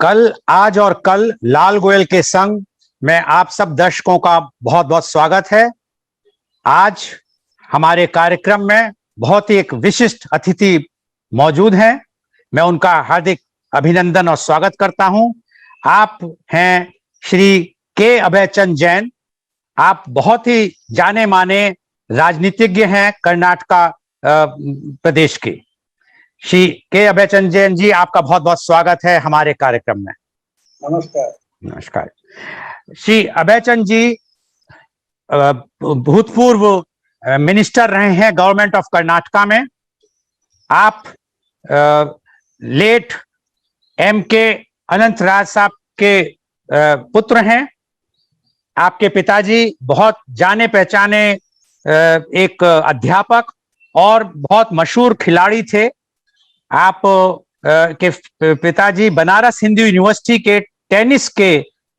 कल, आज और कल लाल गोयल के संग में आप सब दर्शकों का बहुत बहुत स्वागत है। आज हमारे कार्यक्रम में बहुत ही एक विशिष्ट अतिथि मौजूद हैं। मैं उनका हार्दिक अभिनंदन और स्वागत करता हूं। आप हैं श्री के अभयचंद जैन। आप बहुत ही जाने माने राजनीतिज्ञ हैं कर्नाटका प्रदेश के। श्री के अभयचंद जैन जी, आपका बहुत बहुत स्वागत है हमारे कार्यक्रम में। नमस्कार। नमस्कार। श्री अभयचंद जी भूतपूर्व मिनिस्टर रहे हैं गवर्नमेंट ऑफ कर्नाटका में। आप लेट एम के अनंतराज साहब के पुत्र हैं। आपके पिताजी बहुत जाने पहचाने एक अध्यापक और बहुत मशहूर खिलाड़ी थे। आप के पिताजी बनारस हिंदू यूनिवर्सिटी के टेनिस के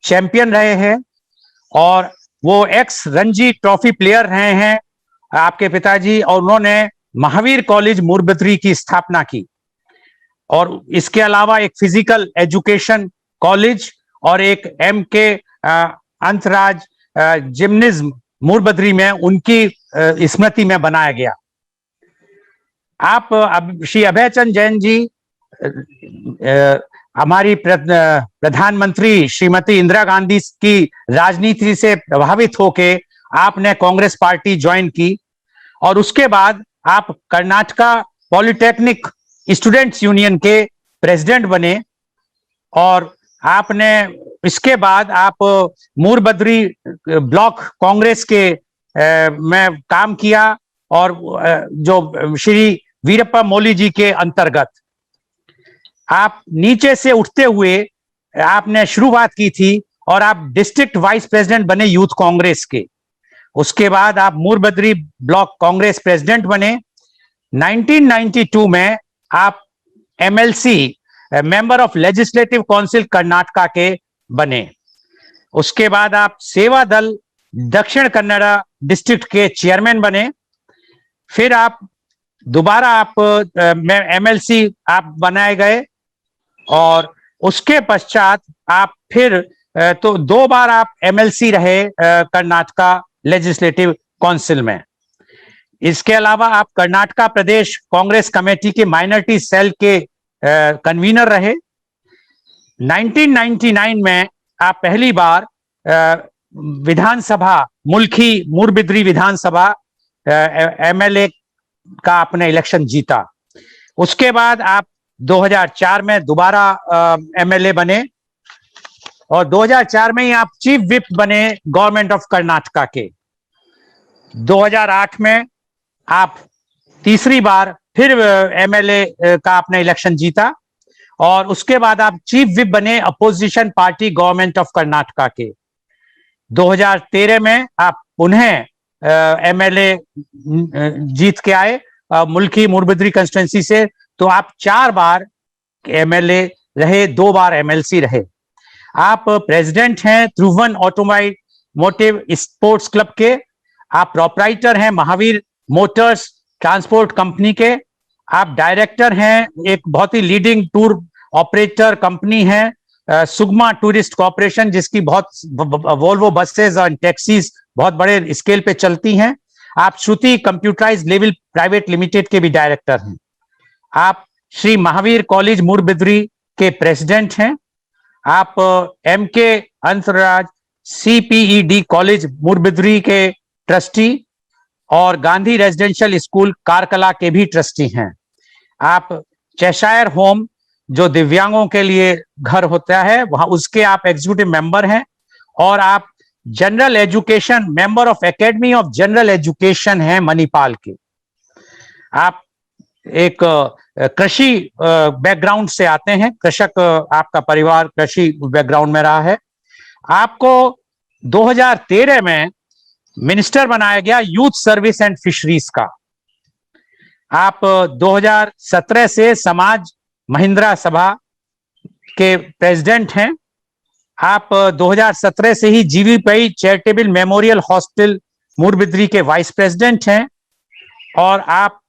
चैंपियन रहे हैं और वो एक्स रणजी ट्रॉफी प्लेयर रहे हैं आपके पिताजी, और उन्होंने महावीर कॉलेज मुरबद्री की स्थापना की। और इसके अलावा एक फिजिकल एजुकेशन कॉलेज और एक एम के अंतराज जिम्निज्म मुरबद्री में उनकी स्मृति में बनाया गया। आप श्री अभयचंद जैन जी हमारी प्रधानमंत्री श्रीमती इंदिरा गांधी की राजनीति से प्रभावित होके आपने कांग्रेस पार्टी ज्वाइन की और उसके बाद आप कर्नाटका पॉलिटेक्निक स्टूडेंट्स यूनियन के प्रेसिडेंट बने और आपने इसके बाद आप मुरबद्री ब्लॉक कांग्रेस के में काम किया और जो श्री वीरप्पा मोइली जी के अंतर्गत आप नीचे से उठते हुए आपने शुरुआत की थी और आप डिस्ट्रिक्ट वाइस प्रेसिडेंट बने यूथ कांग्रेस के। उसके बाद आप मुरबद्री ब्लॉक कांग्रेस प्रेसिडेंट बने। 1992 में आप MLC member of legislative council Karnataka के बने। उसके बाद आप सेवा दल दक्षिण कन्नड़ा डिस्ट्रिक्ट के चेयरमैन बने। फिर आप दोबारा आप एमएलसी आप बनाए गए और उसके पश्चात आप फिर तो 2 बार आप एमएलसी रहे कर्नाटका लेजिस्लेटिव काउंसिल में। इसके अलावा आप कर्नाटका प्रदेश कांग्रेस कमेटी के माइनॉरिटी सेल के कन्वीनर रहे। 1999 में आप पहली बार विधानसभा मुल्की मुरबद्री विधानसभा एमएलए का आपने इलेक्शन जीता। उसके बाद आप 2004 में दोबारा एमएलए बने और 2004 में ही आप चीफ विप बने गवर्नमेंट ऑफ कर्नाटका के। 2008 में आप तीसरी बार फिर एमएलए का आपने इलेक्शन जीता और उसके बाद आप चीफ विप बने opposition party government of Karnataka के। 2013 में आप पुनः एमएलए जीत के आए मुल्की मुरबद्री कंस्टिट्यूंसी से। तो आप 4 बार एमएलए रहे, 2 बार एमएलसी रहे। आप प्रेसिडेंट हैं त्रिभुवन ऑटोमोटिव स्पोर्ट्स क्लब के। आप प्रोप्राइटर हैं महावीर मोटर्स ट्रांसपोर्ट कंपनी के। आप डायरेक्टर हैं एक बहुत ही लीडिंग टूर ऑपरेटर कंपनी है सुगमा टूरिस्ट कॉर्पोरेशन, जिसकी बहुत वोल्वो बसेस और टैक्सीज बहुत बड़े स्केल पे चलती हैं। आप श्रुति कंप्यूटराइज लेवल प्राइवेट लिमिटेड के भी डायरेक्टर हैं। आप श्री महावीर कॉलेज मुरबद्री के प्रेसिडेंट हैं। आप एम के अंतराज CPED कॉलेज मुरबद्री के ट्रस्टी और गांधी रेजिडेंशियल स्कूल कारकला के भी ट्रस्टी हैं। आप चेशायर होम जो दिव्यांगों के लिए घर होता है वहां उसके आप एग्जीक्यूटिव मेंबर हैं और आप general education member of academy of general education हैं मणिपाल के। आप एक कृषि बैकग्राउंड से आते हैं, कृषक आपका परिवार कृषि बैकग्राउंड में रहा है। आपको 2013 में मिनिस्टर बनाया गया यूथ सर्विस एंड फिशरीज का। आप 2017 से समाज महिंद्रा सभा के प्रेसिडेंट हैं। आप 2017 से ही जीवीपी चैरिटेबल मेमोरियल हॉस्टल मुरबद्री के वाइस प्रेसिडेंट हैं और आप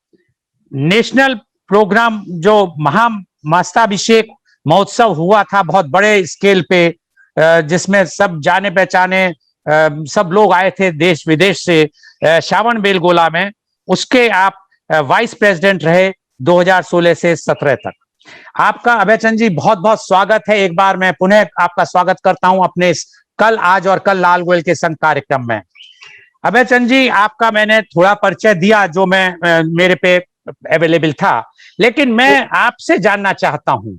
नेशनल प्रोग्राम जो महामस्ताभिषेक महोत्सव हुआ था बहुत बड़े स्केल पे, जिसमें सब जाने पहचाने सब लोग आए थे देश विदेश से, श्रावण बेलगोला में। उसके आप वाइस प्रेसिडेंट रहे 2016 से 17 तक। आपका अभय चंद जी बहुत बहुत स्वागत है। एक बार मैं पुनः आपका स्वागत करता हूं अपने इस कल आज और कल लाल गोयल के संग कार्यक्रम में। अभय चंद जी, आपका मैंने थोड़ा परिचय दिया जो मैं मेरे पे अवेलेबल था, लेकिन मैं आपसे जानना चाहता हूं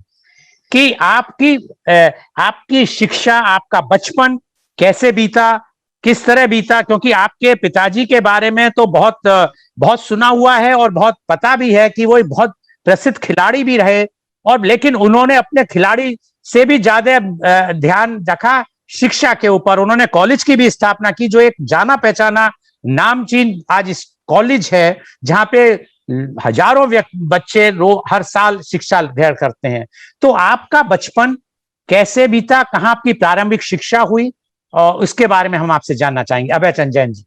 कि आपकी शिक्षा, आपका बचपन कैसे बीता, किस तरह बीता? क्योंकि आपके पिताजी के बारे में तो बहुत सुना हुआ है और बहुत पता भी है कि वो बहुत प्रसिद्ध खिलाड़ी भी रहे, और लेकिन उन्होंने अपने खिलाड़ी से भी ज्यादा ध्यान रखा शिक्षा के ऊपर। उन्होंने कॉलेज की भी स्थापना की, जो एक जाना पहचाना नामचीन आज इस कॉलेज है, जहां पे हजारों बच्चे हर साल शिक्षा ग्रहण करते हैं। तो आपका बचपन कैसे बीता, कहाँ आपकी प्रारंभिक शिक्षा हुई, और उसके बारे में हम आपसे जानना चाहेंगे। अभय चंद जैन जी।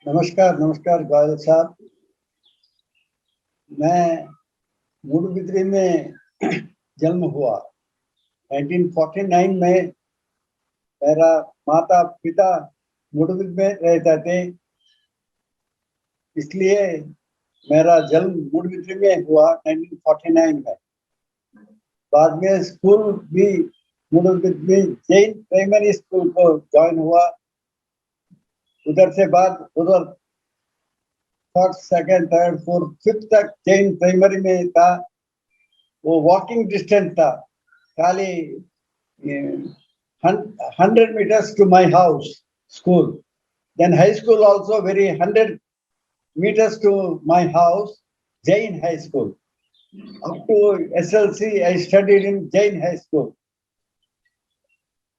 नमस्कार। नमस्कार गोयल साहब। मैं मूडबिद्री में जन्म हुआ 1949 में। मेरा माता पिता मूडबिद्री में रहते थे, इसलिए मेरा जन्म मूडबिद्री में हुआ 1949 में। बाद में स्कूल भी मूडबिद्री जैन प्राइमरी स्कूल को ज्वाइन हुआ। उधर से बाद उधर first, second, third, fourth, fifth तक जैन प्राइमरी में था। वो वॉकिंग डिस्टेंस था, खाली 100 meters to my house school. Then high school also very 100 meters to my house, Jain High School. Up to SLC I studied in Jain High School.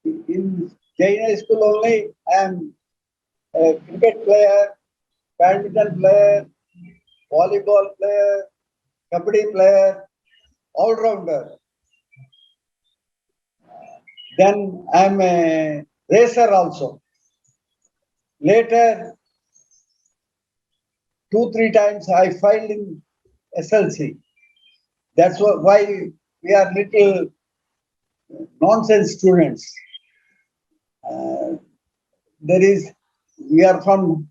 In Jain High School only I am a cricket player, badminton player, volleyball player, kabaddi player, all-rounder. Then I am a racer also. Later, 2-3 times I failed in SLC. That's why we are little nonsense students. We are from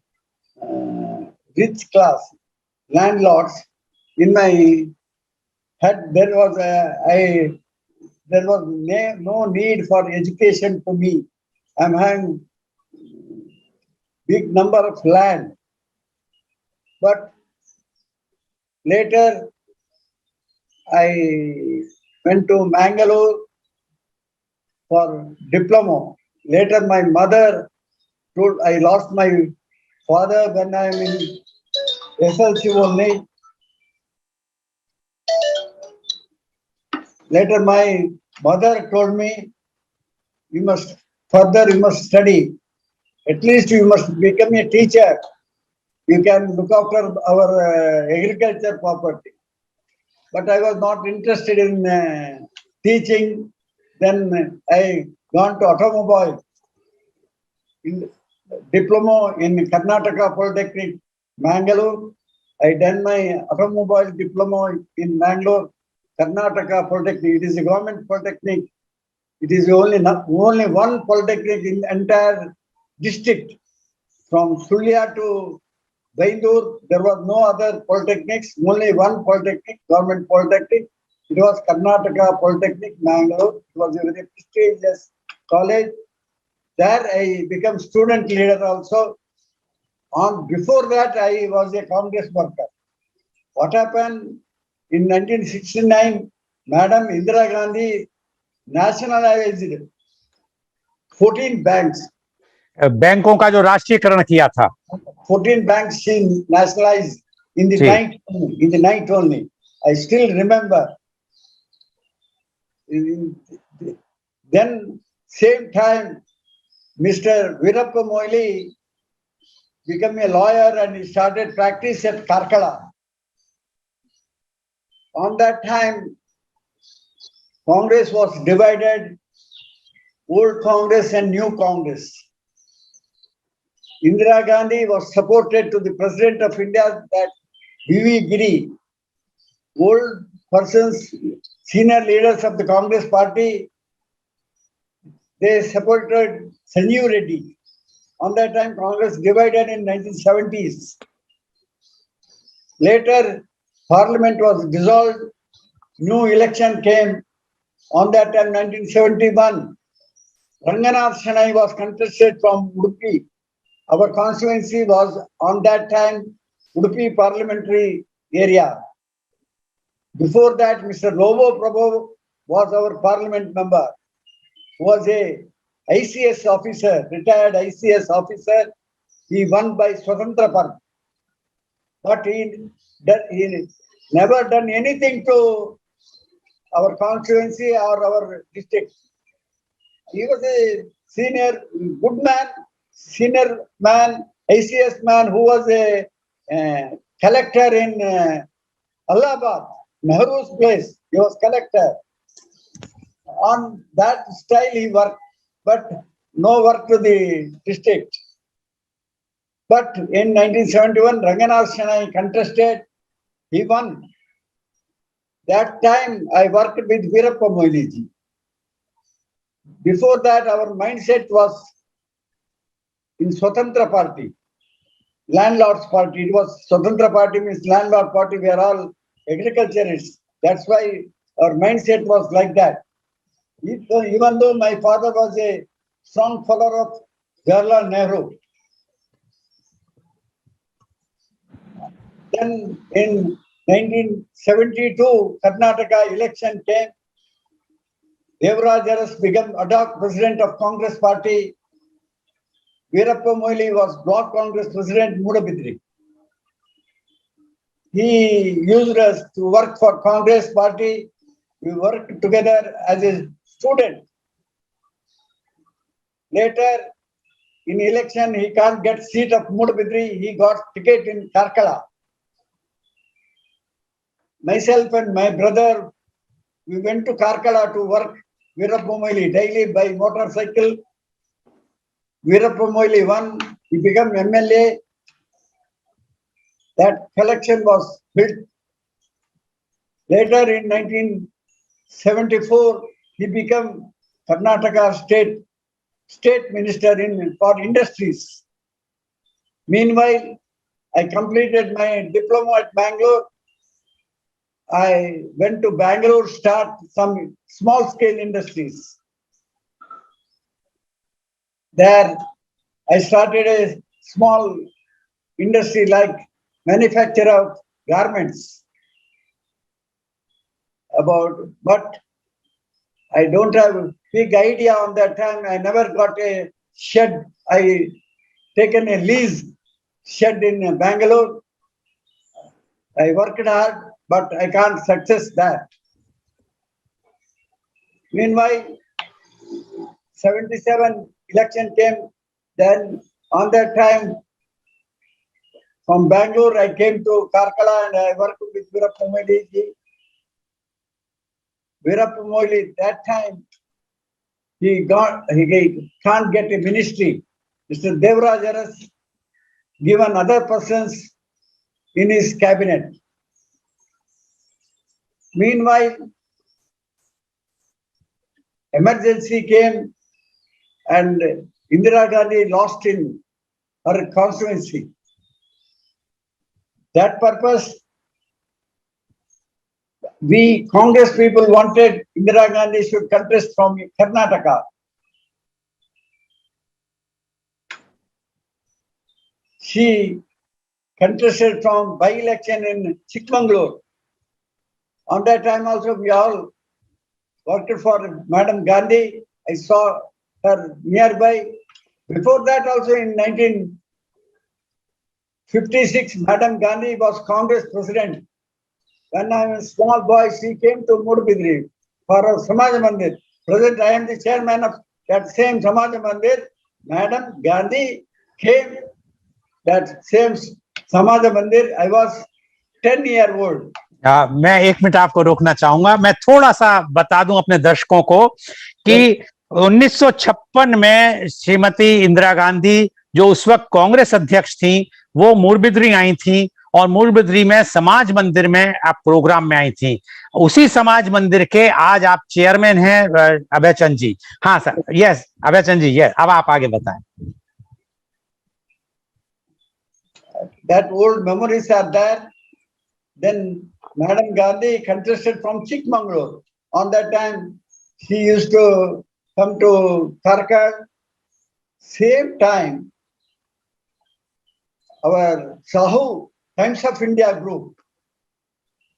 rich class, landlords. In my head, there was no need for education for me. I'm having big number of land. But later, I went to Mangalore for diploma. Later, my mother told I lost my father when I am in SLC only. Later, my mother told me, you must study. At least you must become a teacher. You can look after our agriculture property. But I was not interested in teaching. Then I gone to automobile in diploma in Karnataka Polytechnic, Mangalore. I done my automobile diploma in Mangalore, Karnataka Polytechnic. It is a government polytechnic. It is only one polytechnic in the entire district. From Sulia to Baindur, there was no other polytechnics, only one polytechnic, government polytechnic. It was Karnataka Polytechnic, Mangalore. It was a very prestigious college. There I became student leader also. Before that, I was a Congress worker. What happened in 1969? Madam Indira Gandhi nationalized 14 banks. बैंकों का जो राष्ट्रीयकरण किया था, 14 banks she nationalized in the night only. I still remember. Then same time, Mr. Virappa Moily became a lawyer and he started practice at Karkala. On that time, Congress was divided, old Congress and new Congress. Indira Gandhi was supported to the President of India, that V.V. Giri. Old persons senior leaders of the Congress party, they supported Sanjeev Reddy. On that time, Congress divided in 1970s. Later, Parliament was dissolved. New election came. On that time, 1971, Ranganath Shanai was contested from Udupi. Our constituency was on that time Udupi parliamentary area. Before that, Mr. Lobo Prabhu was our parliament member, who was a ICS officer, retired ICS officer. He won by Swatantra Party. But he never done anything to our constituency or our district. He was a senior, good man, senior man, ICS man who was a collector in Allahabad, Nehru's place. He was collector. On that style he worked, but no work to the district. But in 1971, Ranganath Shanai contested. He won. That time I worked with Veerappa Moiliji. Before that, our mindset was in Swatantra Party, landlords party. It was Swatantra Party means landlord party. We are all agriculturists. That's why our mindset was like that. Even though my father was a strong follower of Jawaharlal Nehru. Then in 1972, Karnataka election came. Devraj Aras became ad hoc president of Congress party. Veerappa Moili was block Congress president, Mudabidri. He used us to work for Congress party. We worked together as a student. Later, in election, he can't get seat of Mudabidri. He got ticket in Karkala. Myself and my brother, we went to Karkala to work Veerappa Moili daily by motorcycle. Veerappa Moili won. He became MLA. That collection was built. Later in 1974, he became Karnataka state minister for industries. Meanwhile, I completed my diploma at Bangalore. I went to Bangalore, start some small scale industries. There, I started a small industry like manufacture of garments. But I don't have a big idea on that time. I never got a shed. I taken a lease shed in Bangalore. I worked hard, but I can't success that. Meanwhile, 77 election came. Then on that time, from Bangalore, I came to Karkala and I worked with Veerappa Moili. Veerappa Moili, that time, he can't get a ministry. Mr. Devraj Aras given other persons in his cabinet. Meanwhile, emergency came and Indira Gandhi lost in her constituency. That purpose, we Congress people wanted Indira Gandhi should contest from Karnataka. She contested from by-election in Chikmagalur. On that time also we all worked for Madam Gandhi. I saw her nearby. Before that also in 1956, Madam Gandhi was Congress president. When I was a small boy, she came to Mudabidri for a Samaj Mandir. Present, I am the chairman of that same Samaj Mandir. Madam Gandhi came that same Samaj Mandir. I was 10-year-old. मैं 1 minute आपको रोकना चाहूंगा. मैं थोड़ा सा बता दूं अपने दर्शकों को कि 1956 में श्रीमती इंदिरा गांधी जो उस वक्त कांग्रेस अध्यक्ष थी, वो मुरबिद्री आई थी और मूलबिद्री में समाज मंदिर में आप प्रोग्राम में आई थी। उसी समाज मंदिर के आज आप चेयरमैन हैं अभय चंद जी। हाँ सर, यस अभय चंद जी, यस, अब आप आगे बताएं। That old memories are there. Then Madam Gandhi contested from Chikmagalur. On that time, she used to come to Karkar. Same time, our Sahu Times of India group,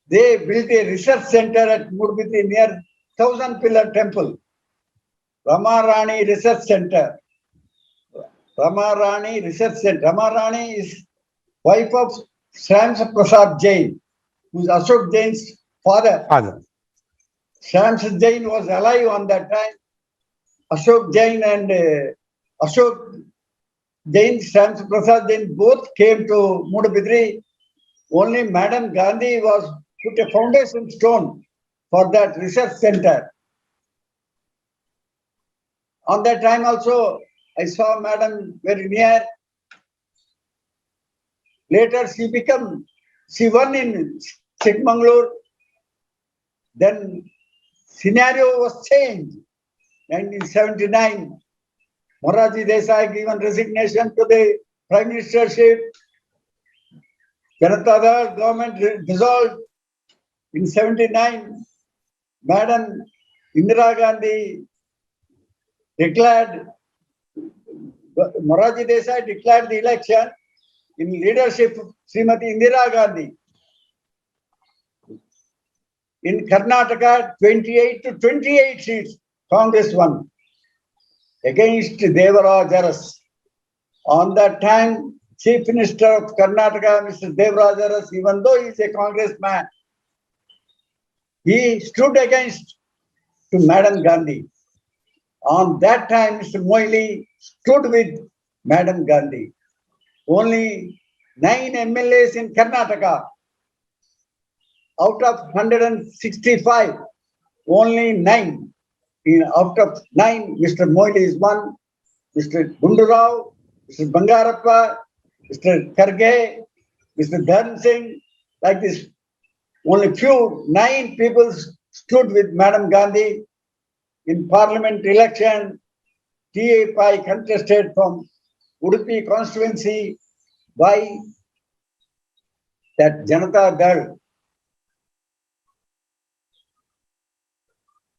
they built a research center at Mudbiti near Thousand Pillar Temple. Rama Rani Research Center. Rama Rani Research Center. Rama Rani is wife of Shams Prasad Jain, who is Ashok Jain's father. Shams Jain was alive on that time. Ashok Jain and Ashok Jain, Shams Prasad Jain both came to Mudbidri. Only Madam Gandhi was put a foundation stone for that research center. On that time also, I saw Madam very near. Later she won in Chikmagalur. Then scenario was changed. 1979, Morarji Desai given resignation to the Prime Ministership. Janata Dal government dissolved in 79. Madam Indira Gandhi declared, Morarji Desai declared the election in leadership of Srimati Indira Gandhi. In Karnataka, 28 to 28 seats, Congress won against Devaraj Aras. On that time, Chief Minister of Karnataka, Mr. Devaraj Aras, even though he is a congressman, he stood against to Madam Gandhi. On that time, Mr. Moily stood with Madam Gandhi. Only 9 MLAs in Karnataka. Out of 165, only 9. Out of 9, Mr. Moily is one. Mr. Gundurao, Mr. Bangarappa, Mr. Karge, Mr. Dhan Singh, like this. Only 9 people stood with Madam Gandhi in parliament election. TAPI contested from Udupi constituency by that Janata Dal.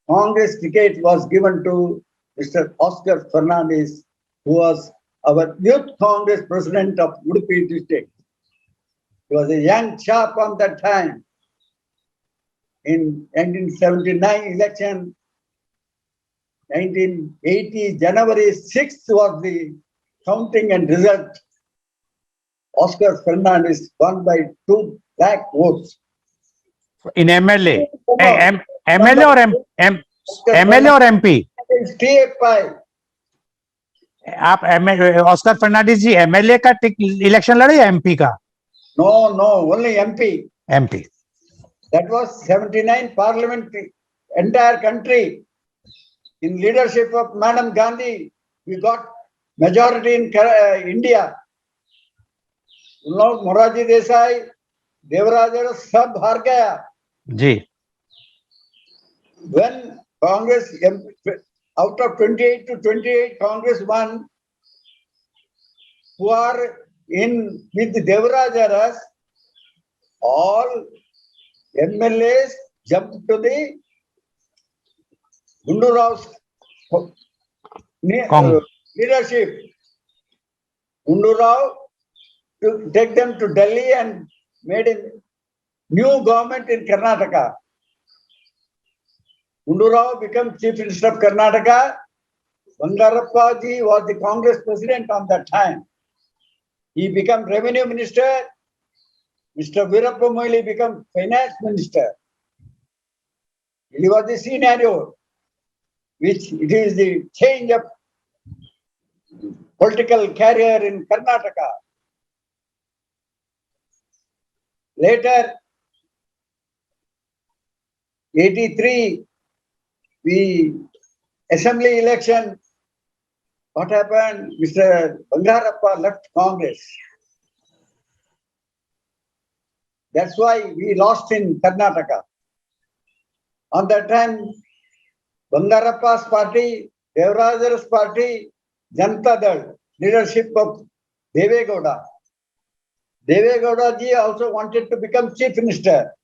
Congress ticket was given to Mr. Oscar Fernandez, who was our youth Congress president of Udupi district. He was a young chap on that time. In 1979 election, 1980 January 6th was the counting and result. Oscar Fernandez won by 2 lakh votes. In MLA, MLA or MP? TAPI. आप Oscar Fernandes जी MLA का election लड़े या MP का? No, only MP. MP. That was 79 parliament, entire country. In leadership of Madam Gandhi, we got majority in India. You know, Morarji Desai, Devaraj sab har gaya. Ji. When Congress, out of 28 to 28, Congress won, who are in with Devaraj Aras, all MLAs jumped to the Gundurao's leadership. Gundurao to take them to Delhi and made a new government in Karnataka. Gundurao became Chief Minister of Karnataka. Bangarappa ji was the Congress president on that time. He became Revenue Minister. Mr. Veerappa Moily became Finance Minister. It was the scenario which it is the change of political career in Karnataka. Later, 83, assembly election, what happened? Mr. Bangarappa left Congress. That's why we lost in Karnataka. On that time, Bangarappa's party, Devarajara's party, Janata Dal, leadership of Devegowda. Devegowda ji also wanted to become chief minister.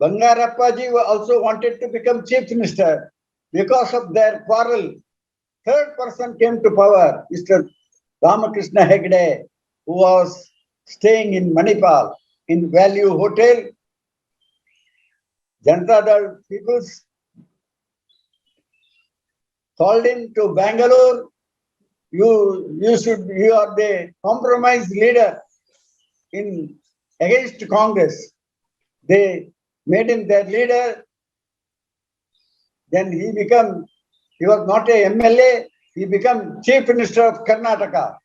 Bangarappa ji also wanted to become chief minister. Because of their quarrel, third person came to power, Mr. Ramakrishna Hegde, who was staying in Manipal in Value Hotel. Janata Dal peoples called him to Bangalore. You are the compromise leader against Congress. They made him their leader. Then he was not a MLA, he became Chief Minister of Karnataka.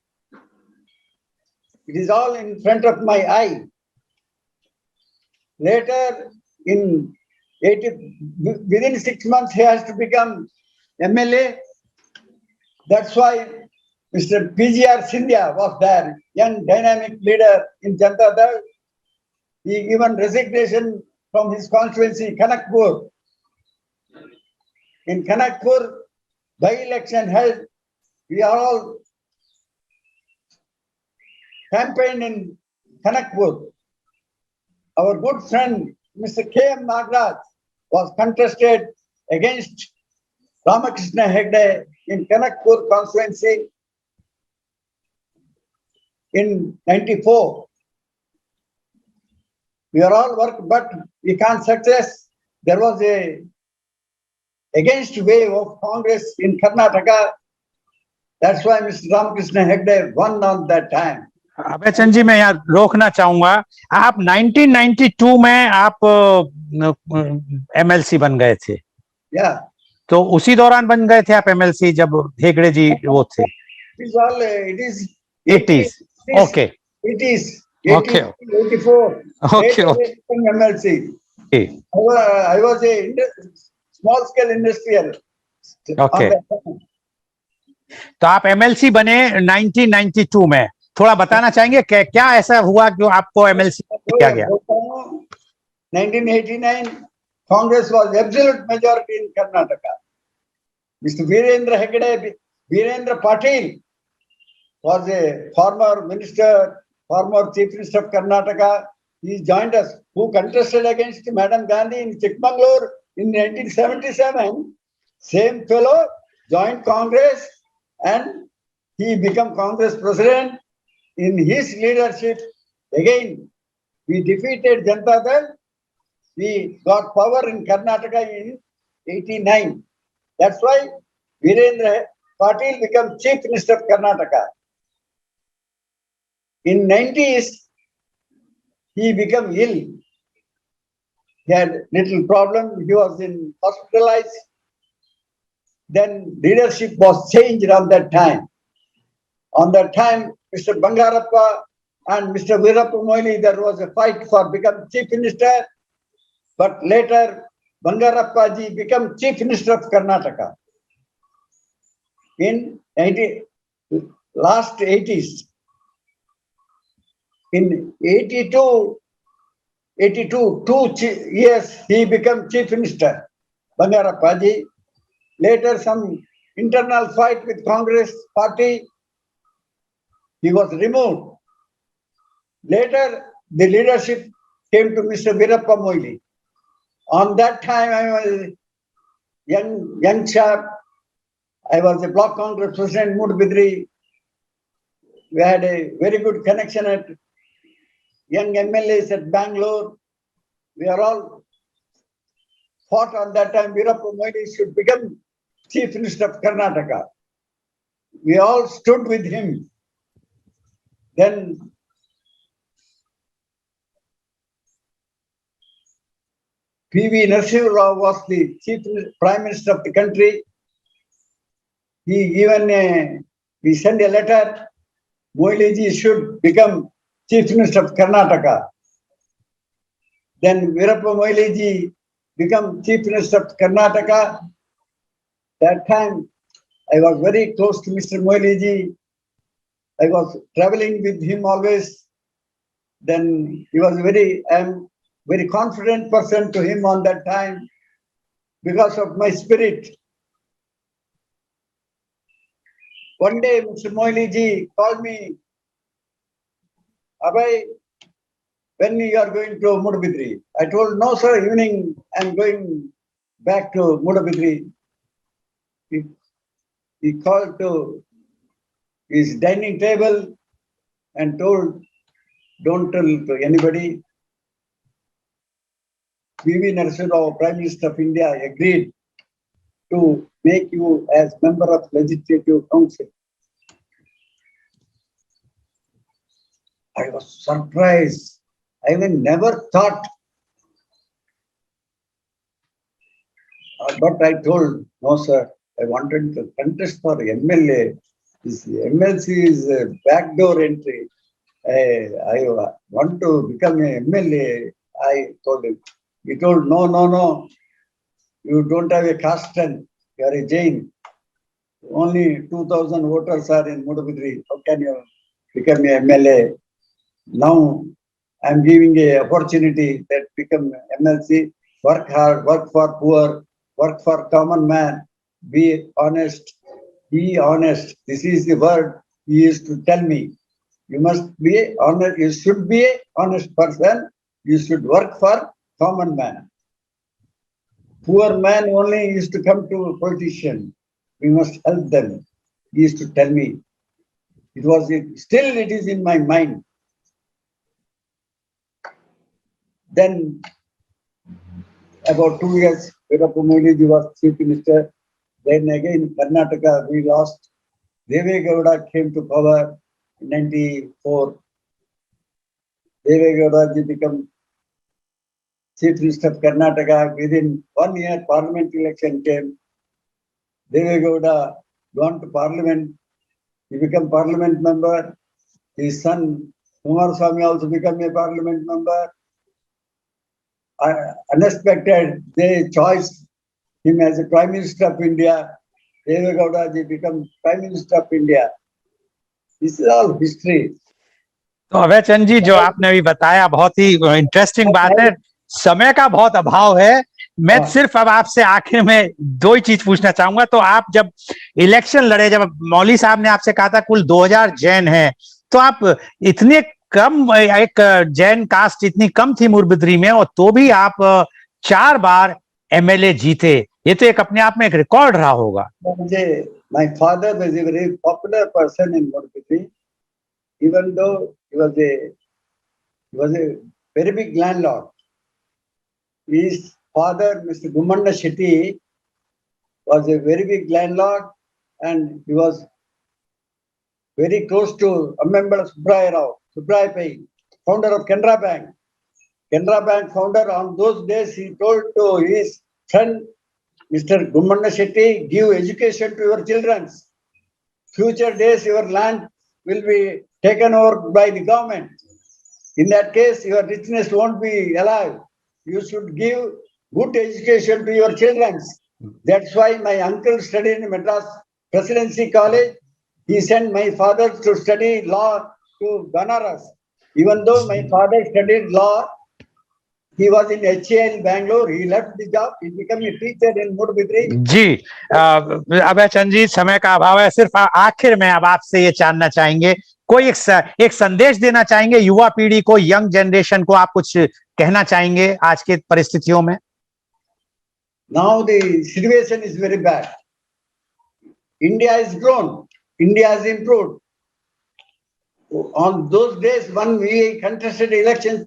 It is all in front of my eye. Later, within 6 months, he has to become MLA. That's why Mr. PGR Sindhya was there, young dynamic leader in Janata Dal. He given resignation from his constituency, Kanakpur. In Kanakpur, by-election held, we are all campaigned in Kanakpur. Our good friend, Mr. K.M. Nagraj, was contested against Ramakrishna Hegde in Kanakpur constituency in 94. We are all worked, but we can't success. There was a against wave of Congress in Karnataka. That's why Mr. Ramakrishna Hegde won on that time. अभय चंद जी, मैं यहाँ रोकना चाहूंगा। आप 1992 में आप MLC बन गए थे। Yeah. तो उसी दौरान बन गए थे आप एमएलसी जब हेगड़े जी वो थे? It is 80s. Okay. It is Okay. 84. Okay. MLC. Okay. I was a small scale industrial. Okay. तो आप एमएलसी बने 1992 में। थोड़ा बताना चाहेंगे क्या ऐसा हुआ जो आपको एमएलसी किया गया? 1989 Congress was absolute majority in Karnataka. Mr. Virendra Patil was a former minister, former chief minister of Karnataka. He joined us, who contested against Madam Gandhi in Chikmagalur in 1977. Same fellow joined Congress and he became Congress president. In his leadership, again, we defeated Janata Dal. We got power in Karnataka in 89. That's why Virendra Patil became Chief Minister of Karnataka. In 90s, he became ill. He had little problem. He was hospitalized. Then leadership was changed around that time. On that time, Mr. Bangarappa and Mr. Veerappa Moily, there was a fight for becoming Chief Minister. But later, Bangarappa ji became Chief Minister of Karnataka. In last 80s. In 82, 2 years, he became Chief Minister, Bangarappa ji. Later, some internal fight with Congress party, he was removed. Later, the leadership came to Mr. Veerappa Moily. On that time, I was a young chap. I was a block Congress president, Mudbidri. We had a very good connection at young MLAs at Bangalore. We are all fought on that time. Veerappa Moily should become Chief Minister of Karnataka. We all stood with him. Then P.V. Narasimha Rao was the Prime Minister of the country. He sent a letter, Moily ji should become Chief Minister of Karnataka. Then Veerappa Moily ji became Chief Minister of Karnataka. That time, I was very close to Mr. Moily ji. I was traveling with him always. then he was I'm very confident person to him on that time because of my spirit. One day, Mr. Moili ji called me, Abhay, when you are going to Mudabidri? I told, no, sir, evening I'm going back to Mudabidri. He called to his dining table and told, don't tell to anybody. V.V. Narasimha Rao, Prime Minister of India, agreed to make you as member of Legislative Council. I was surprised. I never thought. But I told, no, sir, I wanted to contest for MLA. This MLC is a backdoor entry. I want to become a MLA. I told him. He told, no. You don't have a caste strength. You are a Jain. Only 2,000 voters are in Mudabidri. How can you become a MLA? Now I'm giving a opportunity that become MLC. Work hard, work for poor, work for common man. Be honest. Be honest. This is the word he used to tell me. You must be honest. You should be an honest person. You should work for common man. Poor man only used to come to a politician. We must help them. He used to tell me. Still it is in my mind. Then about 2 years, Veerappa Moili was Chief Minister. Then again, Karnataka, we lost. Deve Gowda came to power in 94. Deve Gowda ji became Chief Minister of Karnataka. Within 1 year, Parliament election came. Deve Gowda gone to Parliament. He became Parliament member. His son, Kumaraswamy, also became a Parliament member. Unexpected, they chose him as a Prime Minister of India. Deve Gowda ji became Prime Minister of India. This is all history. तो अभय चंद जी, जो आपने अभी बताया बहुत ही interesting बात है। समय का बहुत अभाव है। मैं सिर्फ अब आपसे आखिर में दो ही चीज पूछना चाहूंगा। तो आप जब इलेक्शन लड़े, जब मौली साहब ने आपसे कहा था कुल 2000 जैन हैं, तो आप इतने कम, एक जैन कास्ट इतनी कम थी मुडबिद्री में, और तो भी आप 4 बार एमएलए जीते। ये तो एक अपने आप में एक रिकॉर्ड रहा होगा। My father was a very popular person in Mudabidri, even though he was a very big landlord. His father, Mr. Gumanda Shetty, was a very big landlord, and he was very close to Amembala Subbraya Rao, Subbraya Pai, founder of Canara Bank. Canara Bank founder, on those days, he told to his friend, Mr. Gumanda Shetty, give education to your children. Future days, your land will be taken over by the government. In that case, your richness won't be alive. You should give good education to your children. That's why my uncle studied in Madras Presidency College. He sent my father to study law to Banaras. Even though my father studied law, he was in HAL Bangalore. He left the job. He became a teacher in Mudabidri. जी, अभय चंद जी, समय का अभाव है। सिर्फ आखिर में अब आपसे ये जानना चाहेंगे, कोई एक संदेश देना चाहेंगे युवा पीढ़ी को, यंग जनरेशन को, आप कुछ कहना चाहेंगे आज के परिस्थितियों में? Now the situation is very bad. India has grown. India has improved. On those days when we contested elections,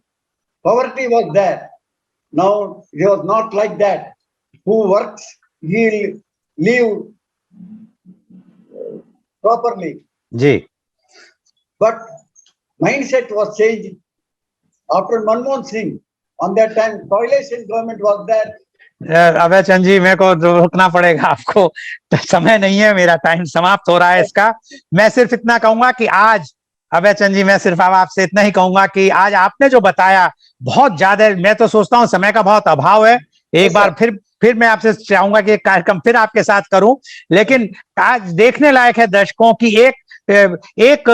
poverty was there. Now it was not like that. Who works, he'll live properly. Ji. But mindset was changed after Manmohan Singh. On that time, coalition government was there. अभय चंद जी, मेरे को रुकना पड़ेगा आपको, तो समय नहीं है, मेरा टाइम समाप्त हो रहा है इसका। मैं सिर्फ इतना कहूंगा कि आज अभय चंद जी, मैं सिर्फ अब आपसे इतना ही कहूंगा कि आज आपने जो बताया बहुत ज्यादा, मैं तो सोचता हूं समय का बहुत अभाव है। एक बार फिर मैं आपसे चाहूंगा कि एक कार्यक्रम फिर आपके साथ करूं, लेकिन आज देखने लायक है दर्शकों की एक एक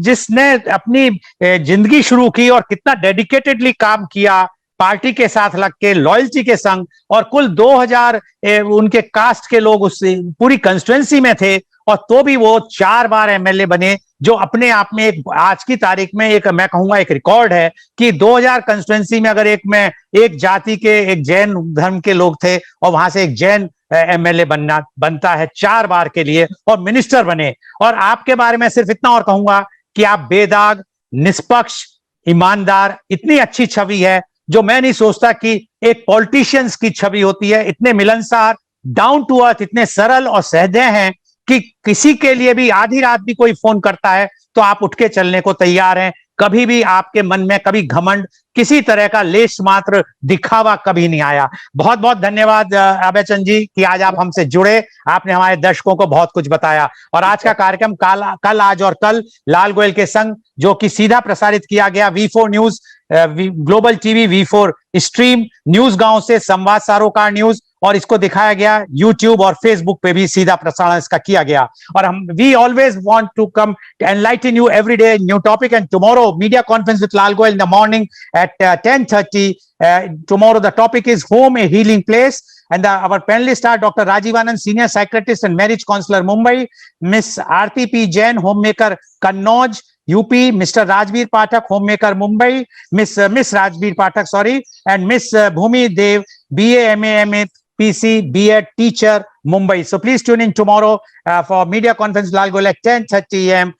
जिसने अपनी जिंदगी शुरू की और कितना डेडिकेटेडली काम किया पार्टी के साथ लग के, लॉयल्टी के संग, और कुल 2000 उनके कास्ट के लोग उस पूरी कंस्टिट्यूएंसी में थे, और तो भी वो 4 बार एमएलए बने, जो अपने आप में एक आज की तारीख में एक मैं कहूंगा एक रिकॉर्ड है कि 2000 कंस्टिट्यूएंसी में अगर एक जाति के, एक जैन धर्म के लोग थे और वहां से एक जैन एमएलए बनता है 4 बार के लिए और मिनिस्टर बने। और आपके बारे में सिर्फ इतना और कहूंगा कि आप बेदाग, निष्पक्ष, ईमानदार, इतनी अच्छी छवि है जो मैं नहीं सोचता कि एक पॉलिटिशियंस की छवि होती है। इतने मिलनसार, डाउन टू अर्थ, इतने सरल और सहृदय हैं कि किसी के लिए भी आधी रात भी कोई फोन करता है तो आप उठ के चलने को तैयार हैं। कभी भी आपके मन में कभी घमंड, किसी तरह का लेश मात्र दिखावा कभी नहीं आया। बहुत बहुत धन्यवाद अभय चंद जी कि आज आप हमसे जुड़े, आपने हमारे दर्शकों को बहुत कुछ बताया। और आज का कार्यक्रम कल आज और कल लाल गोयल के संग, जो कि सीधा प्रसारित किया गया V4 news, global TV V4 stream, news गांव से संवाद सरोकार न्यूज, और इसको दिखाया गया यूट्यूब और फेसबुक पे भी सीधा प्रसारण इसका किया गया। और हम we always want to come enlighten you every day new topic, and tomorrow media conference with Lal Goyal in the morning at 10:30. Tomorrow the topic is home, a healing place, and our panelists are Dr. Rajiv Anand, senior psychiatrist and marriage counselor, Mumbai; Miss Aarti P. Jain, homemaker, Kannauj, UP; Mr. Rajbir Pathak, homemaker, Mumbai; Miss Rajbir Pathak, sorry; and Miss Bhumi Dev, BA, MA, MA, PC, B.Ed, teacher, Mumbai. So please tune in tomorrow for media conference Lal Goयल at 10:30 a.m.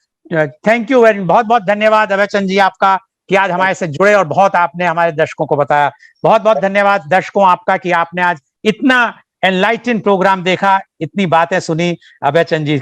Thank you very much. बहुत बहुत धन्यवाद अभय चंद जी आपका कि आज हमारे से जुड़े और बहुत आपने हमारे दर्शकों को बताया। बहुत बहुत धन्यवाद दर्शकों आपका कि आपने आज इतना एनलाइटन प्रोग्राम देखा, इतनी बातें सुनी अभय चंद जी।